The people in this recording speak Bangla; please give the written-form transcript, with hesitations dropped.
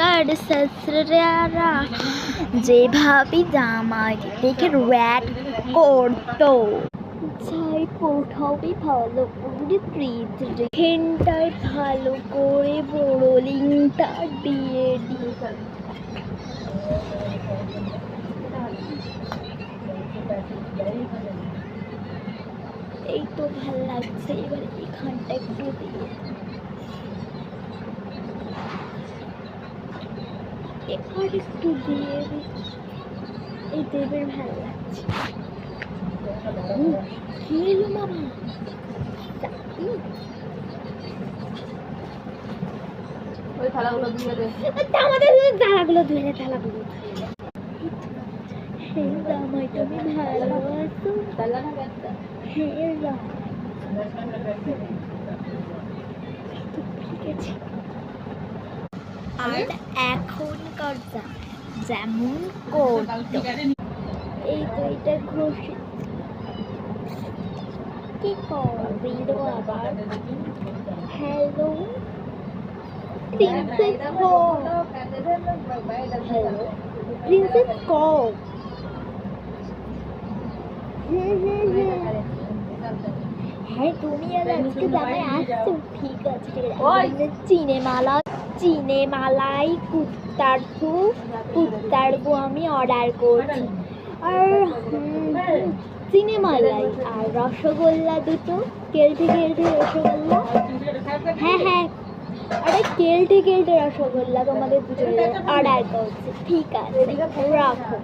এখনকার সসরারা যেভাবে জামাই দেখে র্যাট করতো, যাই পোঠাবে ভালো করে ফ্রিজটায় ভালো করে বোরোলিংটা দিয়ে দিই। এই তো ভাল লাগছে, এবার এখানটা একটু দিয়ে এবার একটু দিয়ে দিই। এই তো এবার ভালো লাগছে। কি এলো মামা? ওই থালাগুলো ধুয়ে দে। আমাদের থালাগুলো ধুয়ে দে, থালাগুলো হ্যাঁ জামাই তুমি ভালো আছো? হ্যাঁ ঠিক আছে। আর এখনকার যেমন করতো, এই তো এটা ঘষে কি করবি আবার। হ্যালো প্রিন্সেস হোক, হ্যালো প্রিন্সেস হোক। হ্যাঁ তুমি আর আজকে জামাই আসছো, ঠিক আছে ঠিক আছে। চিনেমালাই কুত্তারগু আমি অর্ডার করছি। আর চিনেমালাই আর রসগোল্লা দুটো, কেলটে রসগোল্লা। হ্যাঁ হ্যাঁ, আরে কেলটে রসগোল্লা তোমাদের দুজনের অর্ডার করছি। ঠিক আছে রাখো।